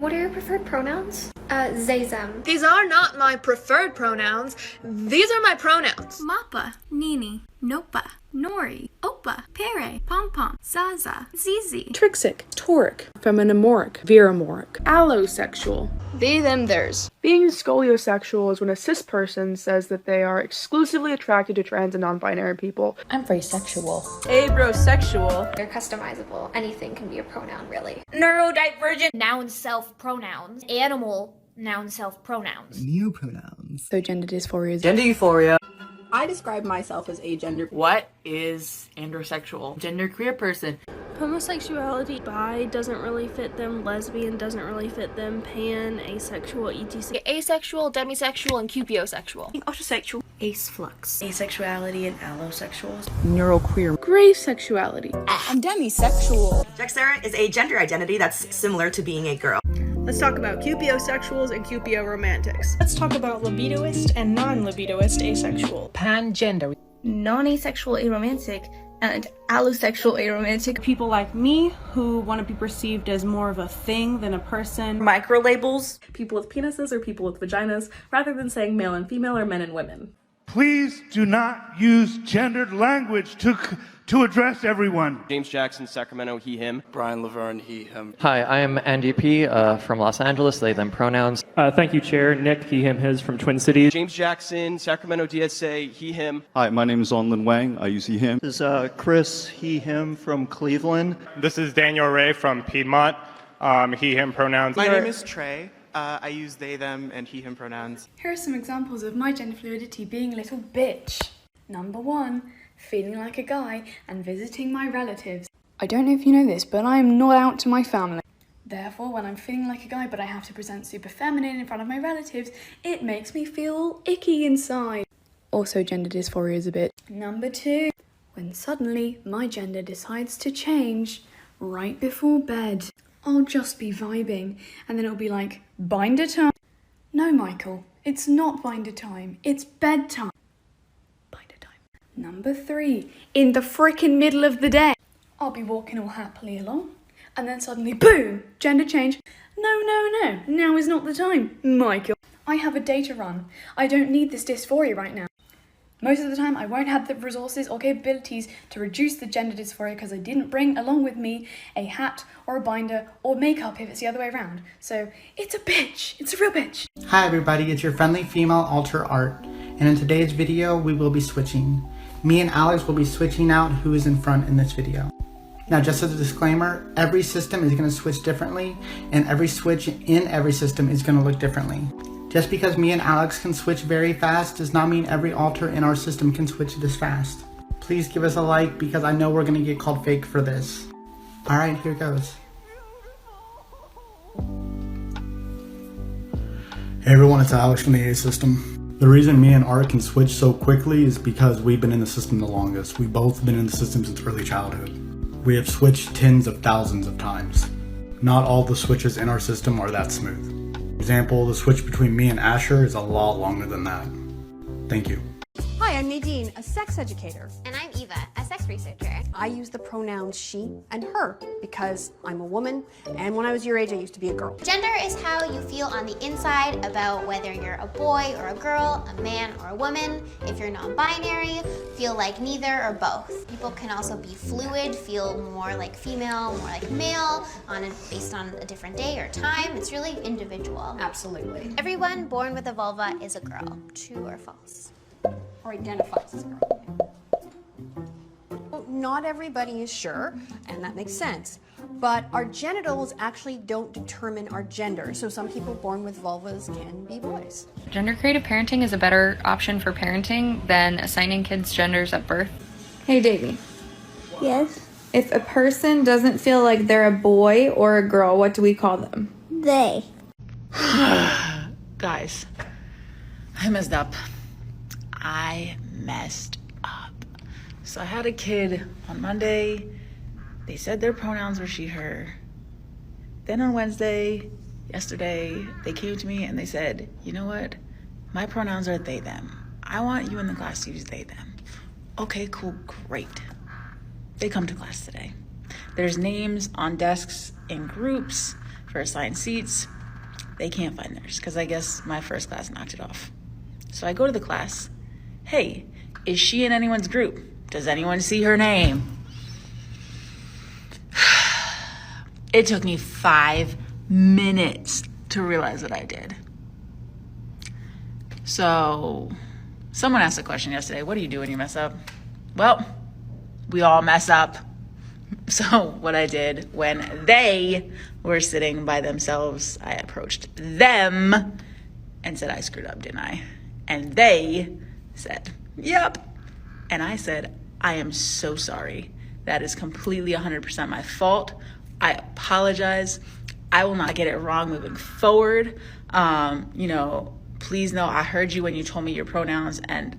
What are your preferred pronouns? They, them. These are not my preferred pronouns. These are my pronouns. Mappa, Nini, Nopa, Nori, Opa, Pere, Pom-Pom, Zaza, Zizi. Trixic, toric, feminomoric, viramoric. Allosexual. They, them, theirs. Being scoliosexual is when a cis person says that they are exclusively attracted to trans and non-binary people. I'm phrasexual. Abrosexual. They're customizable. Anything can be a pronoun, really. Neurodivergent. Noun self pronouns. Animal noun self pronouns. Neopronouns. So gender dysphoria is Gender euphoria. I describe myself as agender. What is androsexual? Gender queer person. Homosexuality, bi doesn't really fit them, lesbian doesn't really fit them, pan, asexual, etc. Asexual, demisexual, and cupiosexual. Autosexual. Ace flux. Asexuality and allosexuals. neuroqueer. Gray sexuality. I'm demisexual. Dexera is a gender identity that's similar to being a girl. Let's talk about cupiosexuals and cupio-romantics. Let's talk about libidoist and non-libidoist asexual. Pangender. Non-asexual aromantic and allosexual aromantic. People like me who want to be perceived as more of a thing than a person. Micro-labels. People with penises or people with vaginas, rather than saying male and female or men and women. Please do not use gendered language to address everyone. James Jackson, Sacramento, he, him. Brian Laverne, he, him. Hi, I am Andy P. From Los Angeles, they, them pronouns. Thank you, Chair. Nick, he, him, his from Twin Cities. James Jackson, Sacramento DSA, he, him. Hi, my name is Onlin Wang. I use he, him. This is Chris, he, him from Cleveland. This is Daniel Ray from Piedmont, he, him pronouns. My name is Trey. I use they, them, and he, him pronouns. Here are some examples of my gender fluidity being a little bitch. Number 1, feeling like a guy and visiting my relatives. I don't know if you know this, but I am not out to my family. Therefore, when I'm feeling like a guy but I have to present super feminine in front of my relatives, it makes me feel icky inside. Also, gender dysphoria is a bit. Number 2, when suddenly my gender decides to change right before bed. I'll just be vibing, and then it'll be like, binder time. No, Michael, it's not binder time, it's bedtime. Binder time. Number 3, in the frickin' middle of the day. I'll be walking all happily along, and then suddenly, boom, gender change. No, now is not the time, Michael. I have a day to run. I don't need this dysphoria right now. Most of the time, I won't have the resources or capabilities to reduce the gender dysphoria because I didn't bring along with me a hat or a binder or makeup if it's the other way around. So, it's a bitch. It's a real bitch. Hi everybody, it's your friendly female alter art. And in today's video, we will be switching. Me and Alex will be switching out who is in front in this video. Now, just as a disclaimer, every system is going to switch differently, and every switch in every system is going to look differently. Just because me and Alex can switch very fast does not mean every alter in our system can switch this fast. Please give us a like because I know we're going to get called fake for this. Alright, here goes. Hey everyone, it's Alex from the A system. The reason me and Art can switch so quickly is because we've been in the system the longest. We've both been in the system since early childhood. We have switched tens of thousands of times. Not all the switches in our system are that smooth. For example, the switch between me and Asher is a lot longer than that. Thank you. Hi, I'm Nadine, a sex educator. And I'm Eva, a sex researcher. I use the pronouns she and her because I'm a woman, and when I was your age, I used to be a girl. Gender is how you feel on the inside about whether you're a boy or a girl, a man or a woman. If you're non-binary, feel like neither or both. People can also be fluid, feel more like female, more like male, based on a different day or time. It's really individual. Absolutely. Everyone born with a vulva is a girl. True or false? Or identifies as a girl. Well, not everybody is sure, and that makes sense. But our genitals actually don't determine our gender, so some people born with vulvas can be boys. Gender creative parenting is a better option for parenting than assigning kids genders at birth. Hey Davey. Yes? If a person doesn't feel like they're a boy or a girl, what do we call them? They. Guys, I messed up. I messed up. So I had a kid on Monday. They said their pronouns were she, her. Then on Wednesday, yesterday, they came to me and they said, you know what? My pronouns are they, them. I want you in the class to use they, them. Okay, cool, great. They come to class today. There's names on desks in groups for assigned seats. They can't find theirs because I guess my first class knocked it off. So I go to the class. Hey, is she in anyone's group? Does anyone see her name? It took me 5 minutes to realize what I did. So someone asked a question yesterday, what do you do when you mess up? Well, we all mess up. So what I did when they were sitting by themselves, I approached them and said, I screwed up, didn't I? And they said, yep. And I said, I am so sorry. That is completely 100% my fault. I apologize. I will not get it wrong moving forward. Please know I heard you when you told me your pronouns, and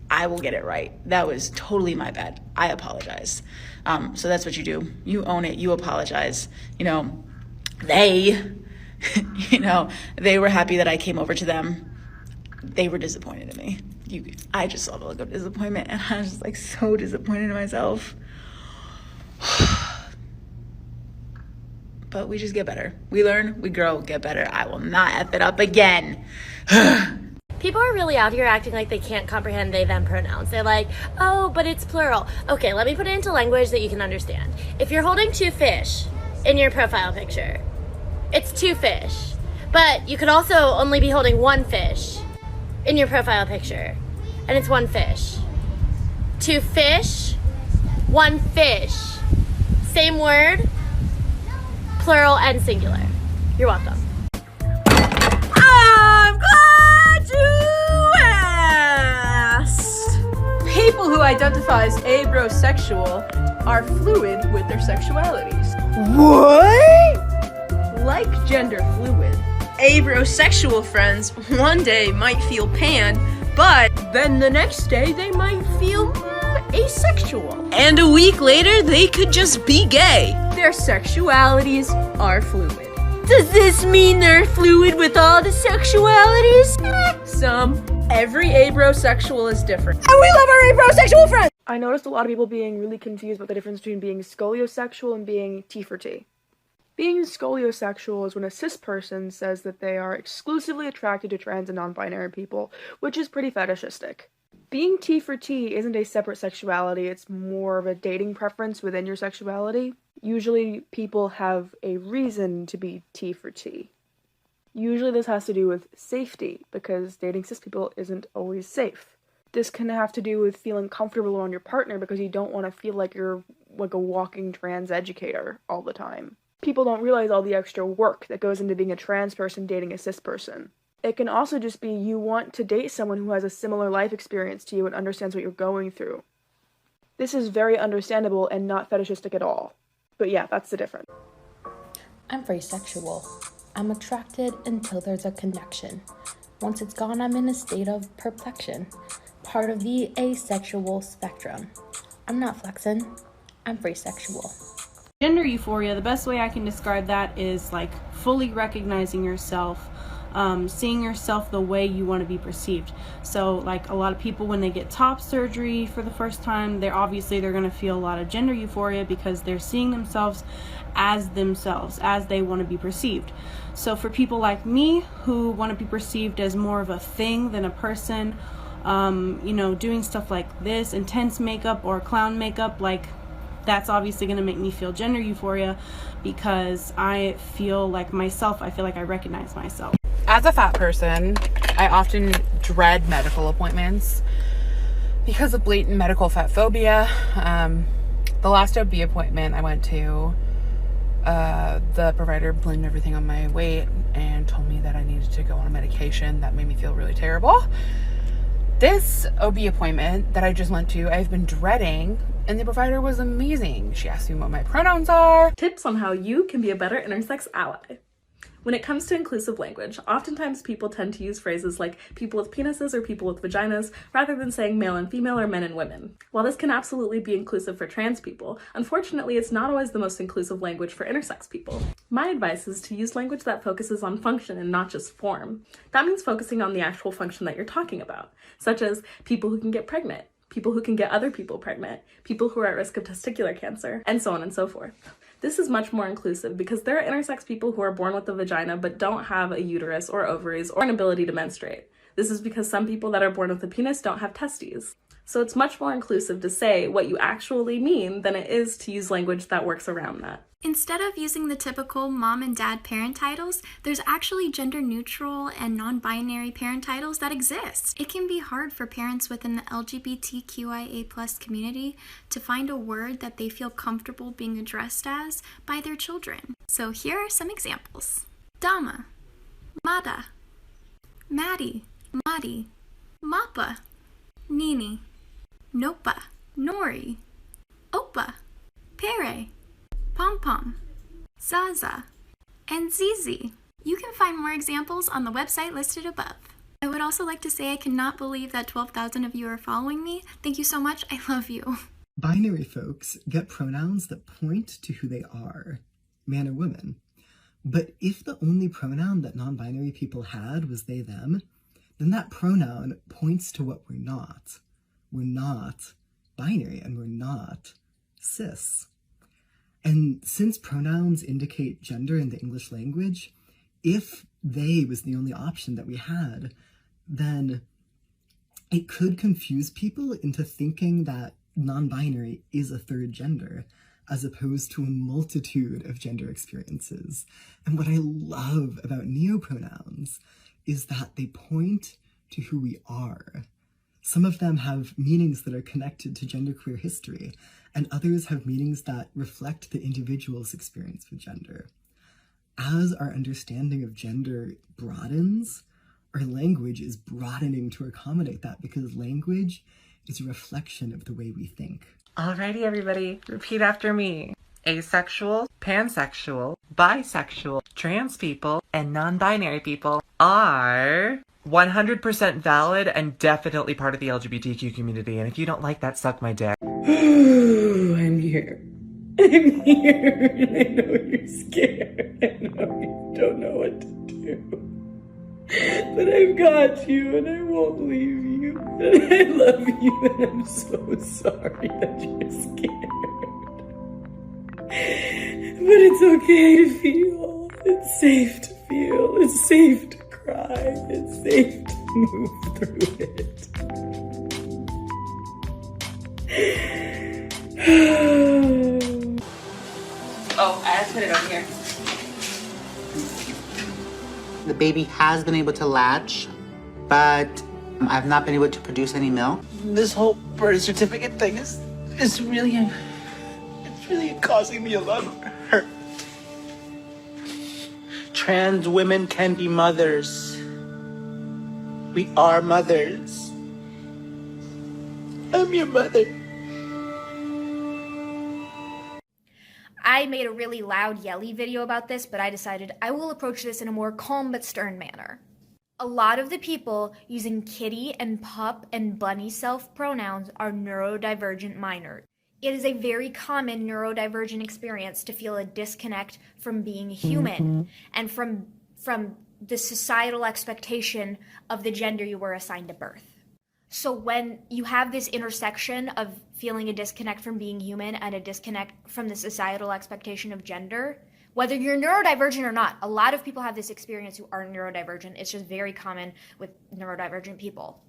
I will get it right. That was totally my bad. I apologize. So that's what you do. You own it. You apologize. They were happy that I came over to them. They were disappointed in me. I just saw the look of disappointment, and I was just like so disappointed in myself. But we just get better. We learn, we grow, get better. I will not F it up again. People are really out here acting like they can't comprehend they, them pronouns. They're like, oh, but it's plural. Okay, let me put it into language that you can understand. If you're holding 2 fish in your profile picture, it's 2 fish. But you could also only be holding 1 fish in your profile picture, and it's 1 fish. 2 fish, 1 fish. Same word, plural and singular. You're welcome. I'm glad you asked. People who identify as abrosexual are fluid with their sexualities. What? Like gender fluid, abrosexual friends one day might feel pan, but then the next day they might feel asexual. And a week later they could just be gay. Their sexualities are fluid. Does this mean they're fluid with all the sexualities? Some. Every abrosexual is different. And we love our abrosexual friends! I noticed a lot of people being really confused about the difference between being scoliosexual and being T for T. Being scoliosexual is when a cis person says that they are exclusively attracted to trans and non-binary people, which is pretty fetishistic. Being T for T isn't a separate sexuality, it's more of a dating preference within your sexuality. Usually people have a reason to be T for T. Usually this has to do with safety, because dating cis people isn't always safe. This can have to do with feeling comfortable around your partner because you don't want to feel like you're like a walking trans educator all the time. People don't realize all the extra work that goes into being a trans person dating a cis person. It can also just be you want to date someone who has a similar life experience to you and understands what you're going through. This is very understandable and not fetishistic at all. But yeah, that's the difference. I'm very sexual. I'm attracted until there's a connection. Once it's gone, I'm in a state of perfection. Part of the asexual spectrum. I'm not flexing. I'm free sexual. Gender euphoria, the best way I can describe that is like fully recognizing yourself, seeing yourself the way you want to be perceived. So like a lot of people when they get top surgery for the first time, they're going to feel a lot of gender euphoria because they're seeing themselves, as they want to be perceived. So for people like me who want to be perceived as more of a thing than a person, doing stuff like this, intense makeup or clown makeup, like that's obviously going to make me feel gender euphoria because I feel like myself, I feel like I recognize myself. As a fat person, I often dread medical appointments because of blatant medical fat phobia. The last OB appointment I went to, the provider blamed everything on my weight and told me that I needed to go on a medication that made me feel really terrible. This OB appointment that I just went to, I've been dreading, and the provider was amazing. She asked me what my pronouns are. Tips on how you can be a better intersex ally. When it comes to inclusive language, oftentimes people tend to use phrases like people with penises or people with vaginas rather than saying male and female or men and women. While this can absolutely be inclusive for trans people, unfortunately it's not always the most inclusive language for intersex people. My advice is to use language that focuses on function and not just form. That means focusing on the actual function that you're talking about, such as people who can get pregnant, people who can get other people pregnant, people who are at risk of testicular cancer, and so on and so forth. This is much more inclusive because there are intersex people who are born with a vagina but don't have a uterus or ovaries or an ability to menstruate. This is because some people that are born with a penis don't have testes. So it's much more inclusive to say what you actually mean than it is to use language that works around that. Instead of using the typical mom and dad parent titles, there's actually gender neutral and non-binary parent titles that exist. It can be hard for parents within the LGBTQIA+ community to find a word that they feel comfortable being addressed as by their children. So here are some examples. Dama, Mada, Maddie, Madi, Mappa, Nini, Nopa, Nori, Opa, Pere, Pom Pom, Zaza, and Zizi. You can find more examples on the website listed above. I would also like to say I cannot believe that 12,000 of you are following me. Thank you so much. I love you. Binary folks get pronouns that point to who they are, man or woman. But if the only pronoun that non-binary people had was they, them, then that pronoun points to what we're not. We're not binary and we're not cis. And since pronouns indicate gender in the English language, if they was the only option that we had, then it could confuse people into thinking that non-binary is a third gender, as opposed to a multitude of gender experiences. And what I love about neopronouns is that they point to who we are. Some of them have meanings that are connected to genderqueer history, and others have meanings that reflect the individual's experience with gender. As our understanding of gender broadens, our language is broadening to accommodate that, because language is a reflection of the way we think. Alrighty, everybody, repeat after me. Asexual, pansexual, bisexual, trans people, and non-binary people are 100% valid and definitely part of the LGBTQ community. And if you don't like that, suck my dick. I'm here. I'm here. And I know you're scared. I know you don't know what to do. But I've got you and I won't leave you. And I love you and I'm so sorry that you're scared. But it's okay to feel. It's safe to feel. It's safe to cry. It's safe to move through it. Oh, I have to put it over here. The baby has been able to latch, but I've not been able to produce any milk. This whole birth certificate thing is really causing me a lot of hurt. Trans women can be mothers. We are mothers. I'm your mother. I made a really loud, yelly video about this, but I decided I will approach this in a more calm but stern manner. A lot of the people using kitty and pup and bunny self-pronouns are neurodivergent minors. It is a very common neurodivergent experience to feel a disconnect from being human and from the societal expectation of the gender you were assigned at birth. So when you have this intersection of feeling a disconnect from being human and a disconnect from the societal expectation of gender, whether you're neurodivergent or not, a lot of people have this experience who are neurodivergent. It's just very common with neurodivergent people.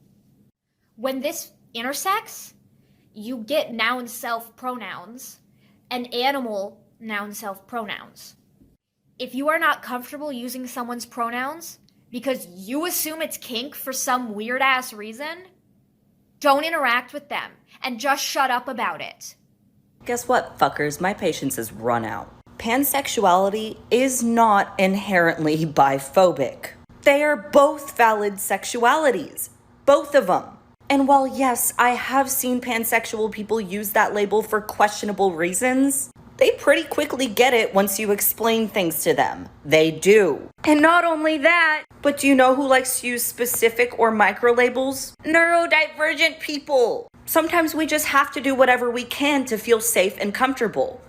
When this intersects, you get noun self-pronouns and animal noun self-pronouns. If you are not comfortable using someone's pronouns because you assume it's kink for some weird-ass reason, don't interact with them and just shut up about it. Guess what, fuckers? My patience has run out. Pansexuality is not inherently biphobic. They are both valid sexualities. Both of them. And while yes, I have seen pansexual people use that label for questionable reasons, they pretty quickly get it once you explain things to them. They do. And not only that, but do you know who likes to use specific or micro labels? Neurodivergent people. Sometimes we just have to do whatever we can to feel safe and comfortable.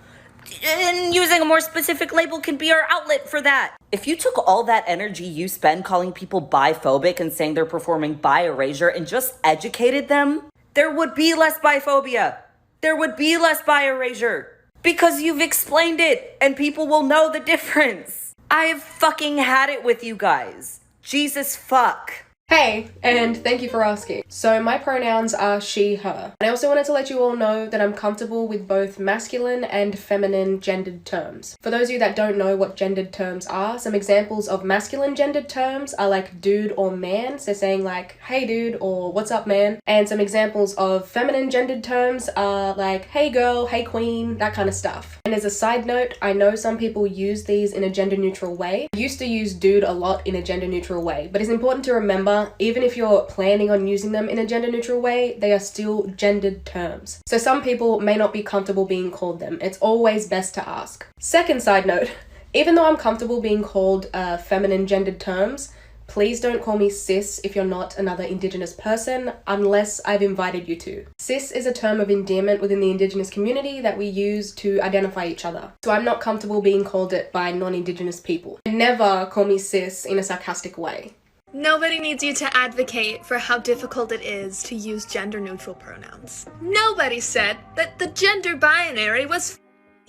And using a more specific label can be our outlet for that. If you took all that energy you spend calling people biphobic and saying they're performing bi erasure and just educated them, there would be less biphobia. There would be less bi erasure. Because you've explained it and people will know the difference. I have fucking had it with you guys. Jesus fuck. Hey, and thank you for asking. So my pronouns are she, her. And I also wanted to let you all know that I'm comfortable with both masculine and feminine gendered terms. For those of you that don't know what gendered terms are, some examples of masculine gendered terms are like dude or man, so saying like, hey dude, or what's up man. And some examples of feminine gendered terms are like, hey girl, hey queen, that kind of stuff. And as a side note, I know some people use these in a gender neutral way. I used to use dude a lot in a gender neutral way, but it's important to remember even if you're planning on using them in a gender neutral way, they are still gendered terms. So some people may not be comfortable being called them. It's always best to ask. Second side note, even though I'm comfortable being called feminine gendered terms, please don't call me cis if you're not another Indigenous person unless I've invited you to. Cis is a term of endearment within the Indigenous community that we use to identify each other. So I'm not comfortable being called it by non-Indigenous people. Never call me cis in a sarcastic way. Nobody needs you to advocate for how difficult it is to use gender-neutral pronouns. Nobody said that the gender binary was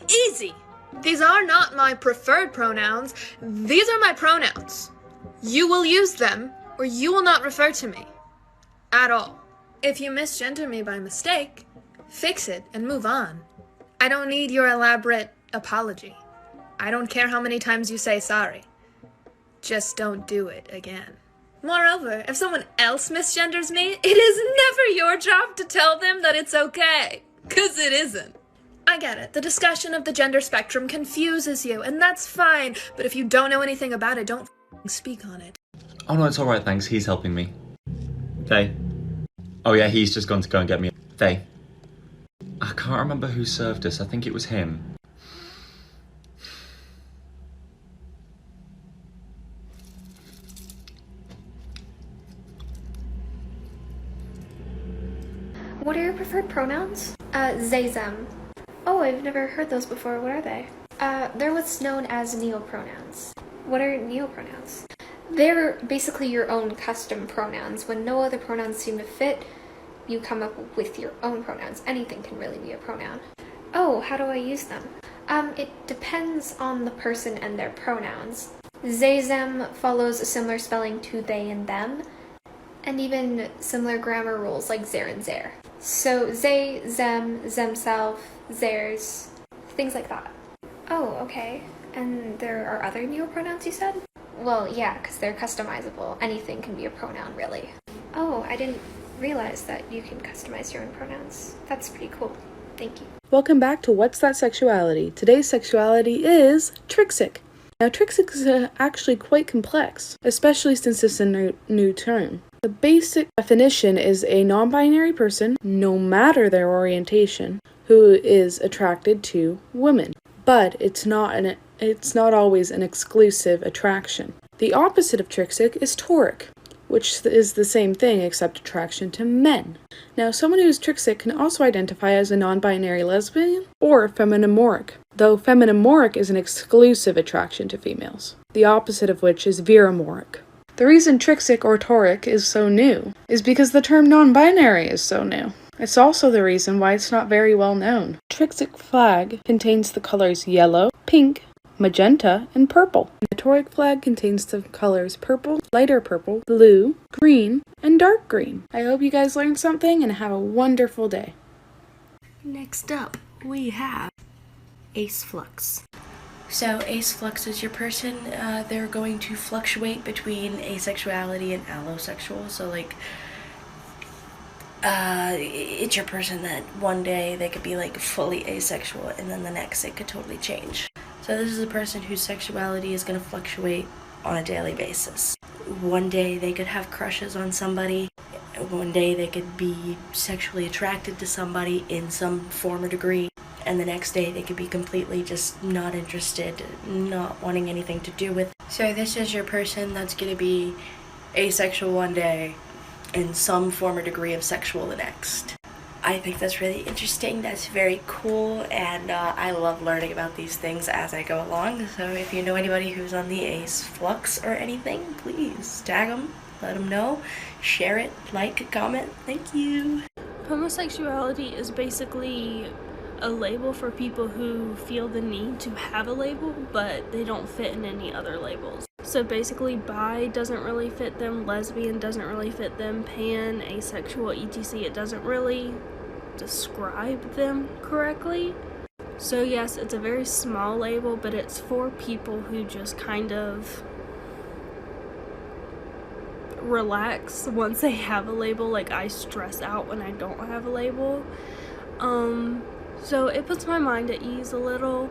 easy. These are not my preferred pronouns. These are my pronouns. You will use them, or you will not refer to me. At all. If you misgender me by mistake, fix it and move on. I don't need your elaborate apology. I don't care how many times you say sorry. Just don't do it again. Moreover, if someone else misgenders me, it is never your job to tell them that it's okay. 'Cause it isn't. I get it. The discussion of the gender spectrum confuses you, and that's fine. But if you don't know anything about it, don't speak on it. Oh no, it's alright, thanks. He's helping me. Faye. Oh yeah, he's just gone to go and get me. Faye. I can't remember who served us. I think it was him. What are your preferred pronouns? They, them. Oh, I've never heard those before. What are they? They're what's known as neopronouns. What are neopronouns? They're basically your own custom pronouns. When no other pronouns seem to fit, you come up with your own pronouns. Anything can really be a pronoun. Oh, how do I use them? It depends on the person and their pronouns. They, them follows a similar spelling to they and them, and even similar grammar rules like there and there. So they, them, themself, theirs, things like that. Oh, okay. And there are other neopronouns you said? Well, yeah, because they're customizable. Anything can be a pronoun, really. Oh, I didn't realize that you can customize your own pronouns. That's pretty cool. Thank you. Welcome back to What's That Sexuality? Today's sexuality is Trixic. Now, Trixic is actually quite complex, especially since it's a new term. The basic definition is a non-binary person, no matter their orientation, who is attracted to women. But it's not always an exclusive attraction. The opposite of Trixic is Toric, which is the same thing except attraction to men. Now, someone who is Trixic can also identify as a non-binary lesbian or feminomoric, though feminomoric is an exclusive attraction to females, the opposite of which is viramoric. The reason Trixic or Toric is so new is because the term non-binary is so new. It's also the reason why it's not very well known. Trixic flag contains the colors yellow, pink, magenta, and purple. The Toric flag contains the colors purple, lighter purple, blue, green, and dark green. I hope you guys learned something and have a wonderful day. Next up, we have Ace Flux. So Ace Flux is your person. They're going to fluctuate between asexuality and allosexual. So like, it's your person that one day they could be like fully asexual and then the next it could totally change. So this is a person whose sexuality is going to fluctuate on a daily basis. One day they could have crushes on somebody. One day they could be sexually attracted to somebody in some form or degree. And the next day they could be completely just not interested, not wanting anything to do with. So this is your person that's going to be asexual one day in some form or degree of sexual the next. I think that's really interesting. That's very cool, and I love learning about these things as I go along. So if you know anybody who's on the Ace Flux or anything, please tag them, let them know, share it, like, comment. Thank you. Homosexuality is basically a label for people who feel the need to have a label, but they don't fit in any other labels. So basically, bi doesn't really fit them, lesbian doesn't really fit them, pan, asexual, etc. It doesn't really describe them correctly. So yes, it's a very small label, but it's for people who just kind of relax once they have a label. Like, I stress out when I don't have a label. So it puts my mind at ease a little,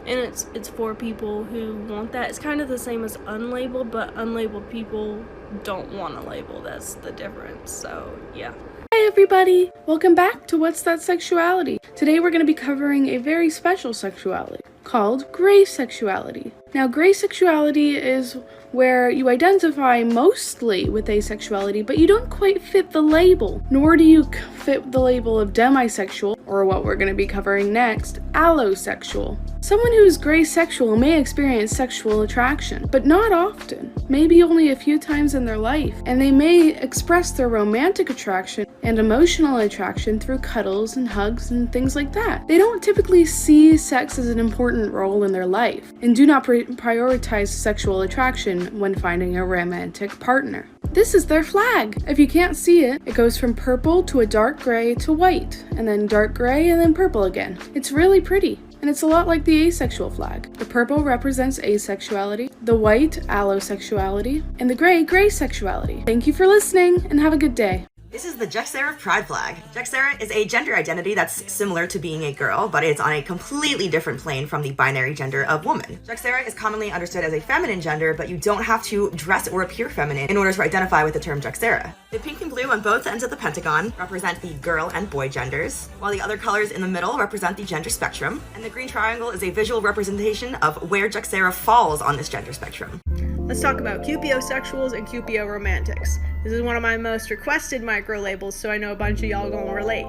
and it's for people who want that. It's kind of the same as unlabeled, but unlabeled people don't want a label. That's the difference. So yeah. Hi everybody! Welcome back to What's That Sexuality? Today we're going to be covering a very special sexuality called gray sexuality. Now, gray sexuality is where you identify mostly with asexuality, but you don't quite fit the label, nor do you fit the label of demisexual, or what we're going to be covering next, allosexual. Someone who is gray sexual may experience sexual attraction, but not often, maybe only a few times in their life, and they may express their romantic attraction and emotional attraction through cuddles and hugs and things like that. They don't typically see sex as an important role in their life, and do not prioritize sexual attraction when finding a romantic partner. This is their flag. If you can't see it, it goes from purple to a dark gray to white, and then dark gray and then purple again. It's really pretty. And it's a lot like the asexual flag. The purple represents asexuality, the white, allosexuality, and the gray sexuality. Thank you for listening, and have a good day. This is the Juxera Pride flag. Juxera is a gender identity that's similar to being a girl, but it's on a completely different plane from the binary gender of woman. Juxera is commonly understood as a feminine gender, but you don't have to dress or appear feminine in order to identify with the term Juxera. The pink and blue on both ends of the pentagon represent the girl and boy genders, while the other colors in the middle represent the gender spectrum, and the green triangle is a visual representation of where Juxera falls on this gender spectrum. Let's talk about QPO-sexuals and QPO-romantics. This is one of my most requested micro-labels, so I know a bunch of y'all gonna relate.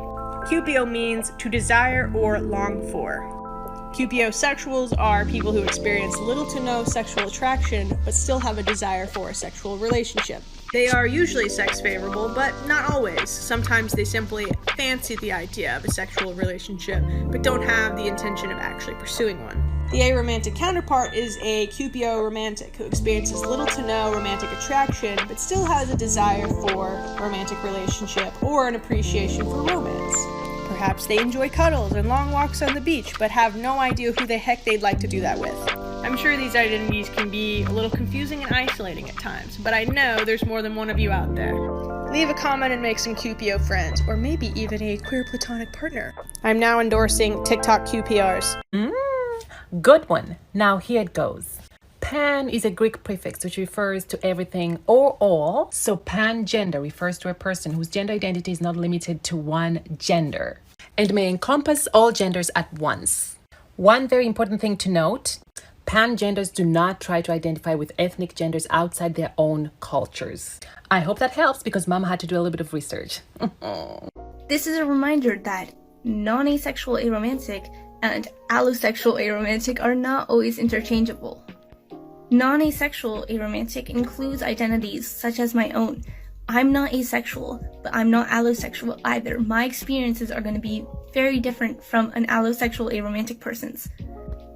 QPO means to desire or long for. QPO-sexuals are people who experience little to no sexual attraction, but still have a desire for a sexual relationship. They are usually sex favorable, but not always. Sometimes they simply fancy the idea of a sexual relationship, but don't have the intention of actually pursuing one. The aromantic counterpart is a QPO romantic who experiences little to no romantic attraction, but still has a desire for a romantic relationship or an appreciation for romance. Perhaps they enjoy cuddles and long walks on the beach, but have no idea who the heck they'd like to do that with. I'm sure these identities can be a little confusing and isolating at times, but I know there's more than one of you out there. Leave a comment and make some QPO friends, or maybe even a queer platonic partner. I'm now endorsing TikTok QPRs. Good one. Now here it goes. Pan is a Greek prefix which refers to everything or all. So pangender refers to a person whose gender identity is not limited to one gender and may encompass all genders at once. One very important thing to note, pangenders do not try to identify with ethnic genders outside their own cultures. I hope that helps because Mama had to do a little bit of research. This is a reminder that non-asexual aromantic and allosexual aromantic are not always interchangeable. Non-asexual aromantic includes identities such as my own. I'm not asexual, but I'm not allosexual either. My experiences are going to be very different from an allosexual aromantic person's.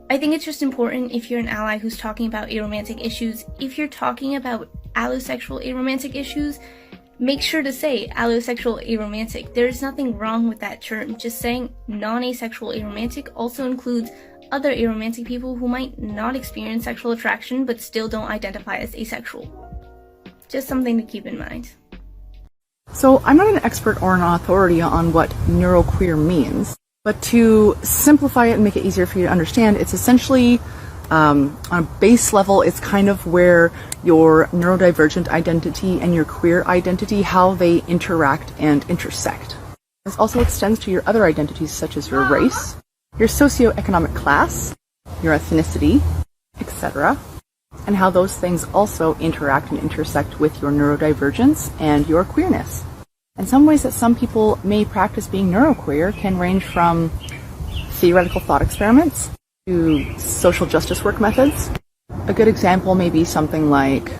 I think it's just important if you're an ally who's talking about aromantic issues, if you're talking about allosexual aromantic issues, make sure to say allosexual aromantic. There's nothing wrong with that term. Just saying non-asexual aromantic also includes other aromantic people who might not experience sexual attraction but still don't identify as asexual. Just something to keep in mind. So I'm not an expert or an authority on what neuroqueer means, but to simplify it and make it easier for you to understand, it's essentially on a base level, it's kind of where your neurodivergent identity and your queer identity, how they interact and intersect. This also extends to your other identities such as your race, your socioeconomic class, your ethnicity, etc., and how those things also interact and intersect with your neurodivergence and your queerness. And some ways that some people may practice being neuroqueer can range from theoretical thought experiments to social justice work methods. A good example may be something like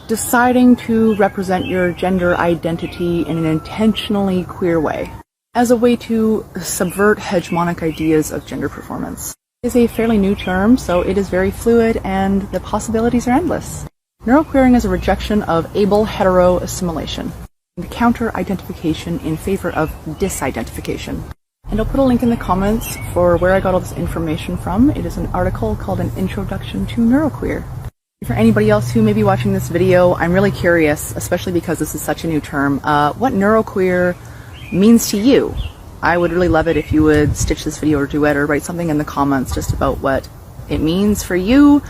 deciding to represent your gender identity in an intentionally queer way. as a way to subvert hegemonic ideas of gender performance. It is a fairly new term, so it is very fluid and the possibilities are endless. Neuroqueering is a rejection of able hetero assimilation and counter-identification in favor of disidentification. And I'll put a link in the comments for where I got all this information from. It is an article called An Introduction to Neuroqueer. For anybody else who may be watching this video, I'm really curious, especially because this is such a new term, what neuroqueer means to you. I would really love it if you would stitch this video or duet or write something in the comments just about what it means for you,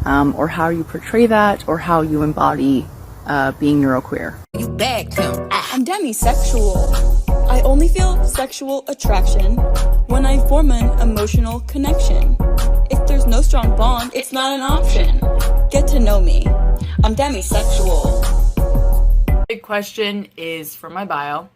or how you portray that, or how you embody being neuroqueer. You bagged him. I'm demisexual. I only feel sexual attraction when I form an emotional connection. If there's no strong bond, it's not an option. Get to know me. I'm demisexual. Big question is for my bio,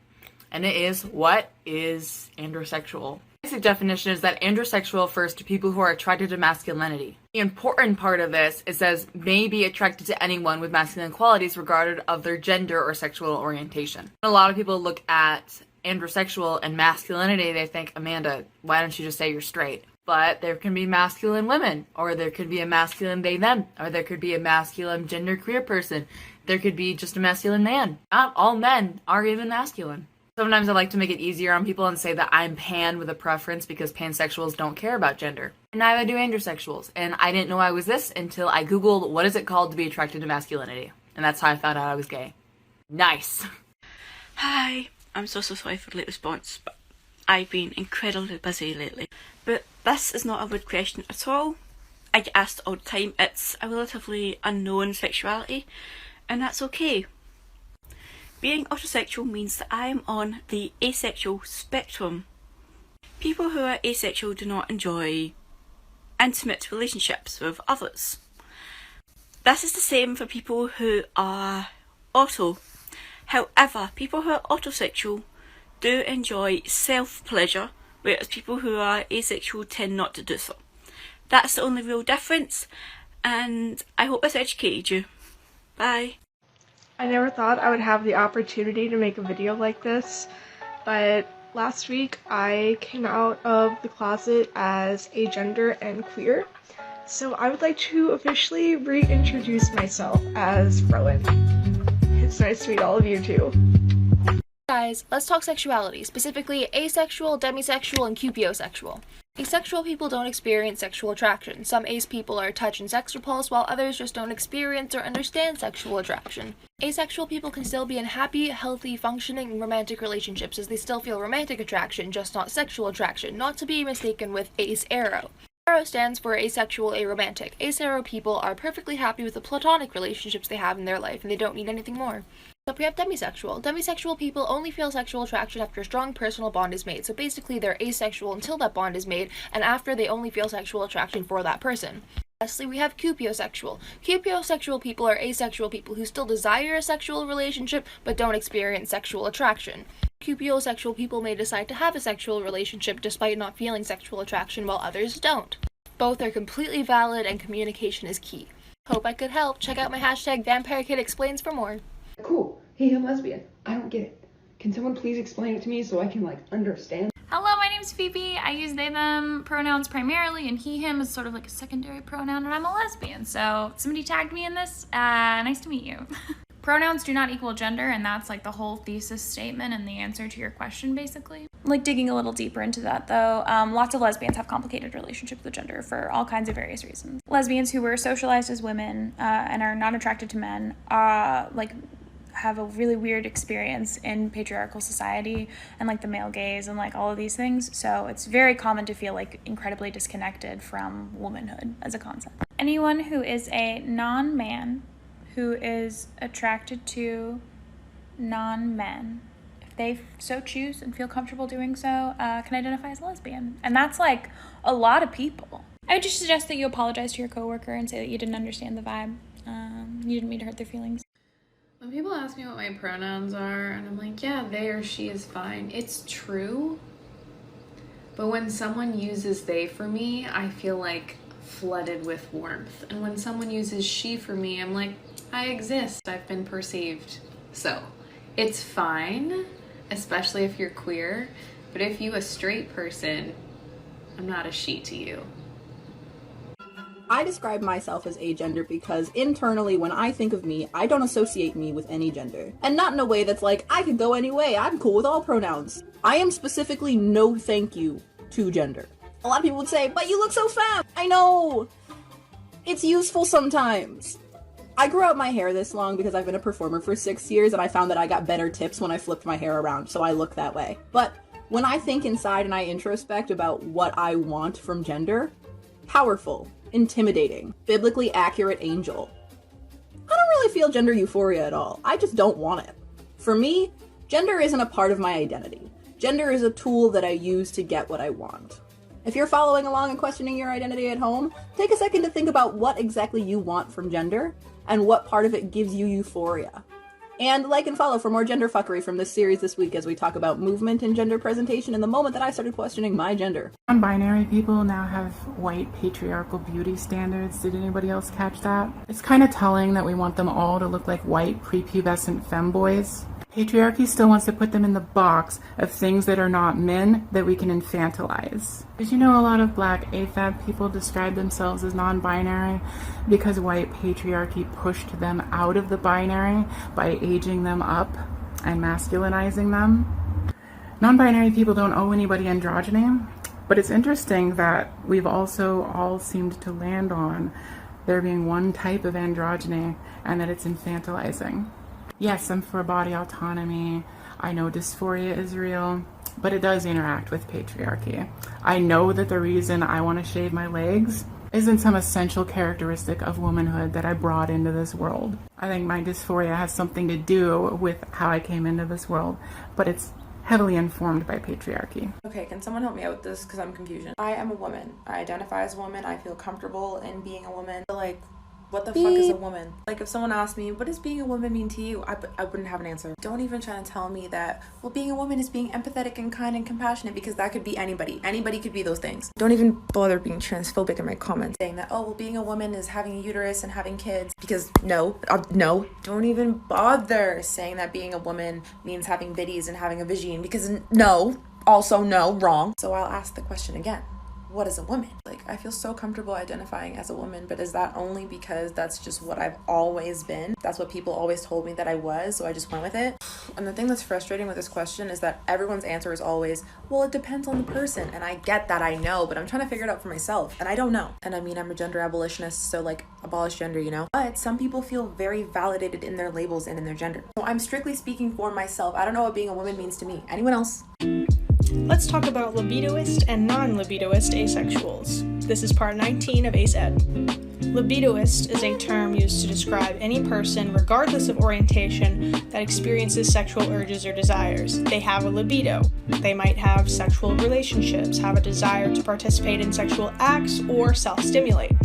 and it is, what is androsexual? The basic definition is that androsexual refers to people who are attracted to masculinity. The important part of this, it says may be attracted to anyone with masculine qualities regardless of their gender or sexual orientation. A lot of people look at androsexual and masculinity, they think, Amanda, why don't you just say you're straight? But there can be masculine women, or there could be a masculine they them, or there could be a masculine genderqueer person. There could be just a masculine man. Not all men are even masculine. Sometimes I like to make it easier on people and say that I'm pan with a preference because pansexuals don't care about gender. And neither do androsexuals. And I didn't know I was this until I googled what is it called to be attracted to masculinity. And that's how I found out I was gay. Nice. Hi, I'm so sorry for the late response, but I've been incredibly busy lately. But this is not a rude question at all. I get asked all the time. It's a relatively unknown sexuality, and that's okay. Being autosexual means that I am on the asexual spectrum. People who are asexual do not enjoy intimate relationships with others. This is the same for people who are auto. However, people who are autosexual do enjoy self-pleasure, whereas people who are asexual tend not to do so. That's the only real difference, and I hope this educated you. Bye. I never thought I would have the opportunity to make a video like this, but last week I came out of the closet as agender and queer, so I would like to officially reintroduce myself as Rowan. It's nice to meet all of you too. Guys, let's talk sexuality, specifically asexual, demisexual, and cupiosexual. Asexual people don't experience sexual attraction. Some ace people are touch and sex repulsed, while others just don't experience or understand sexual attraction. Asexual people can still be in happy, healthy, functioning romantic relationships as they still feel romantic attraction, just not sexual attraction, not to be mistaken with ace-aro. Aro stands for asexual aromantic. Ace-aro people are perfectly happy with the platonic relationships they have in their life and they don't need anything more. So we have demisexual. Demisexual people only feel sexual attraction after a strong personal bond is made. So basically they're asexual until that bond is made, and after they only feel sexual attraction for that person. Lastly, we have cupiosexual. Cupiosexual people are asexual people who still desire a sexual relationship but don't experience sexual attraction. Cupiosexual people may decide to have a sexual relationship despite not feeling sexual attraction while others don't. Both are completely valid and communication is key. Hope I could help. Check out my hashtag VampireKidExplains for more. Cool. Hey, I'm lesbian. I don't get it. Can someone please explain it to me so I can, understand? Hello, my name's Phoebe. I use they, them pronouns primarily, and he, him is sort of like a secondary pronoun, and I'm a lesbian. So somebody tagged me in this. Nice to meet you. Pronouns do not equal gender, and that's like the whole thesis statement and the answer to your question, basically. Like digging a little deeper into that, though, lots of lesbians have complicated relationships with gender for all kinds of various reasons. Lesbians who were socialized as women and are not attracted to men, have a really weird experience in patriarchal society and the male gaze and all of these things. So it's very common to feel incredibly disconnected from womanhood as a concept. Anyone who is a non-man who is attracted to non-men, if they so choose and feel comfortable doing so, can identify as a lesbian. And that's a lot of people. I would just suggest that you apologize to your coworker and say that you didn't understand the vibe. You didn't mean to hurt their feelings. When people ask me what my pronouns are, and I'm like, yeah, they or she is fine, it's true. But when someone uses they for me, I feel flooded with warmth. And when someone uses she for me, I'm like, I exist, I've been perceived. So, it's fine, especially if you're queer, But if you a straight person, I'm not a she to you. I describe myself as agender because internally when I think of me, I don't associate me with any gender. And not in a way that's like, I could go any way, I'm cool with all pronouns. I am specifically no thank you to gender. A lot of people would say, but you look so femme! I know! It's useful sometimes. I grew out my hair this long because I've been a performer for 6 years and I found that I got better tips when I flipped my hair around, so I look that way. But when I think inside and I introspect about what I want from gender, powerful, intimidating, biblically accurate angel. I don't really feel gender euphoria at all. I just don't want it. For me, gender isn't a part of my identity. Gender is a tool that I use to get what I want. If you're following along and questioning your identity at home, take a second to think about what exactly you want from gender and what part of it gives you euphoria. And like and follow for more gender fuckery from this series this week as we talk about movement and gender presentation and the moment that I started questioning my gender. Non-binary people now have white patriarchal beauty standards. Did anybody else catch that? It's kind of telling that we want them all to look like white prepubescent femboys. Patriarchy still wants to put them in the box of things that are not men that we can infantilize. Did you know a lot of black AFAB people describe themselves as non-binary because white patriarchy pushed them out of the binary by aging them up and masculinizing them? Non-binary people don't owe anybody androgyny, but it's interesting that we've also all seemed to land on there being one type of androgyny and that it's infantilizing. Yes, I'm for body autonomy. I know dysphoria is real, but it does interact with patriarchy. I know that the reason I want to shave my legs isn't some essential characteristic of womanhood that I brought into this world. I think my dysphoria has something to do with how I came into this world, but it's heavily informed by patriarchy. Okay, can someone help me out with this because I'm confused. I am a woman. I identify as a woman. I feel comfortable in being a woman. Like, what the fuck is a woman? Like, if someone asked me, what does being a woman mean to you? I wouldn't have an answer. Don't even try to tell me that, well, being a woman is being empathetic and kind and compassionate, because that could be anybody. Anybody could be those things. Don't even bother being transphobic in my comments, saying that, oh, well, being a woman is having a uterus and having kids, because no. Don't even bother saying that being a woman means having biddies and having a vagine, because no. Also no, wrong. So I'll ask the question again. What is a woman? Like, I feel so comfortable identifying as a woman, but is that only because that's just what I've always been? That's what people always told me that I was, so I just went with it? And the thing that's frustrating with this question is that everyone's answer is always, well, it depends on the person. And I get that, I know, but I'm trying to figure it out for myself, and I don't know. And I mean, I'm a gender abolitionist, so like, abolish gender, you know? But some people feel very validated in their labels and in their gender. So I'm strictly speaking for myself. I don't know what being a woman means to me. Anyone else? Let's talk about libidoist and non-libidoist asexuals. This is part 19 of Ace Ed. Libidoist is a term used to describe any person, regardless of orientation, that experiences sexual urges or desires. They have a libido. They might have sexual relationships, have a desire to participate in sexual acts, or self-stimulate.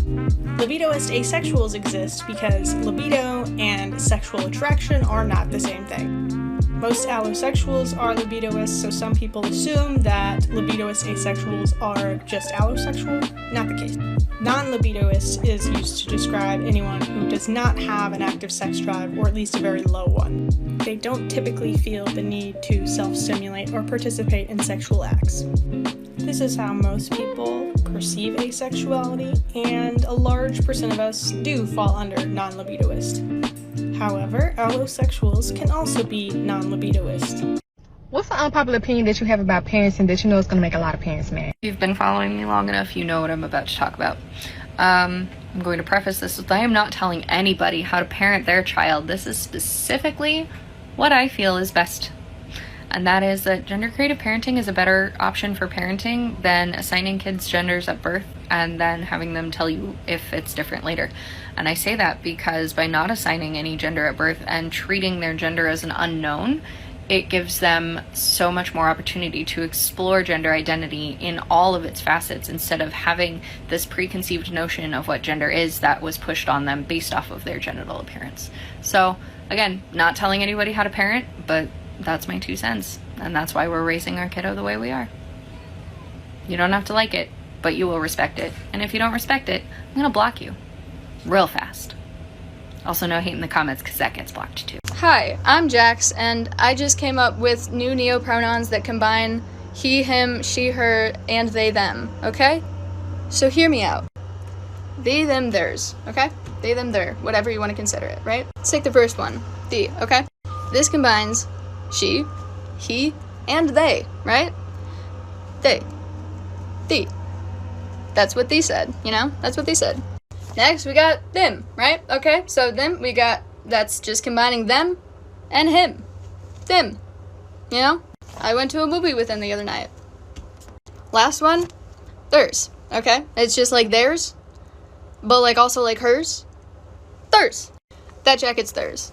Libidoist asexuals exist because libido and sexual attraction are not the same thing. Most allosexuals are libidoists, so some people assume that libidoist asexuals are just allosexual. Not the case. Non-libidoist is used to describe anyone who does not have an active sex drive, or at least a very low one. They don't typically feel the need to self-stimulate or participate in sexual acts. This is how most people perceive asexuality, and a large percent of us do fall under non-libidoist. However, allosexuals can also be non-libidoist. What's the unpopular opinion that you have about parenting that you know is going to make a lot of parents mad? If you've been following me long enough, you know what I'm about to talk about. I'm going to preface this with I am not telling anybody how to parent their child. This is specifically what I feel is best. And that is that gender creative parenting is a better option for parenting than assigning kids genders at birth and then having them tell you if it's different later. And I say that because by not assigning any gender at birth and treating their gender as an unknown, it gives them so much more opportunity to explore gender identity in all of its facets instead of having this preconceived notion of what gender is that was pushed on them based off of their genital appearance. So again, not telling anybody how to parent, but that's my 2 cents. And that's why we're raising our kiddo the way we are. You don't have to like it, but you will respect it. And if you don't respect it, I'm gonna block you real fast. Also, no hate in the comments because that gets blocked too. Hi, I'm Jax, and I just came up with new neo-pronouns that combine he, him, she, her, and they, them, okay? So hear me out. They, them, theirs, okay? They, them, their, whatever you want to consider it, right? Let's take the first one, the, okay? This combines she, he, and they, right? They. The. That's what they said, you know? That's what they said. Next, we got them, right? Okay, so them, we got, that's just combining them and him. Them. You know? I went to a movie with them the other night. Last one, theirs, okay? It's just like theirs, but like also like hers. Theirs. That jacket's theirs.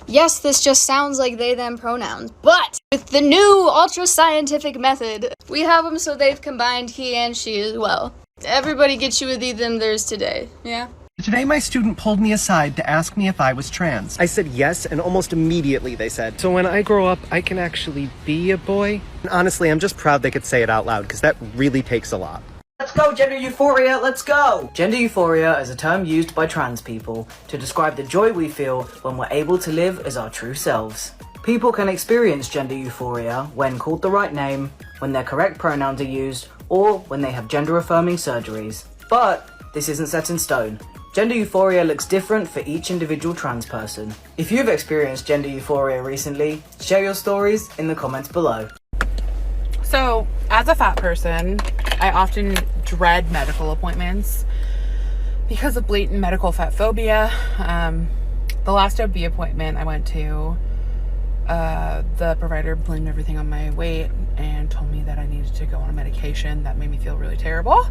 Yes, this just sounds like they, them pronouns, but with the new ultra-scientific method, we have them so they've combined he and she as well. Everybody gets you with the, them, theirs today, yeah? Today my student pulled me aside to ask me if I was trans. I said yes, and almost immediately they said, so when I grow up, I can actually be a boy? And honestly, I'm just proud they could say it out loud, because that really takes a lot. Let's go, gender euphoria, let's go! Gender euphoria is a term used by trans people to describe the joy we feel when we're able to live as our true selves. People can experience gender euphoria when called the right name, when their correct pronouns are used, or when they have gender-affirming surgeries. But this isn't set in stone. Gender euphoria looks different for each individual trans person. If you've experienced gender euphoria recently, share your stories in the comments below. So, as a fat person, I often dread medical appointments because of blatant medical fat phobia. The last OB appointment I went to, the provider blamed everything on my weight and told me that I needed to go on a medication that made me feel really terrible.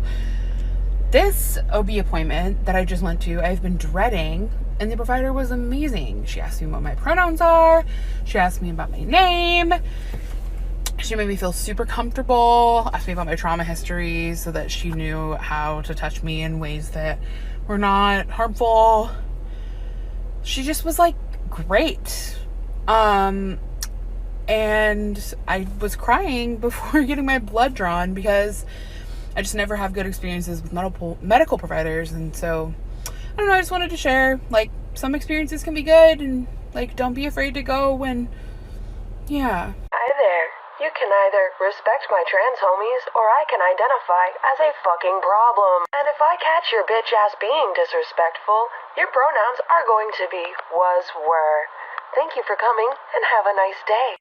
This OB appointment that I just went to, I've been dreading, and the provider was amazing. She asked me what my pronouns are. She asked me about my name. She made me feel super comfortable, asked me about my trauma history so that she knew how to touch me in ways that were not harmful. She just was like great. And I was crying before getting my blood drawn because I just never have good experiences with medical providers. And so, I don't know, I just wanted to share, like, some experiences can be good, and, like, don't be afraid to go when, yeah. Hi there. You can either respect my trans homies, or I can identify as a fucking problem. And if I catch your bitch ass being disrespectful, your pronouns are going to be was, were. Thank you for coming, and have a nice day.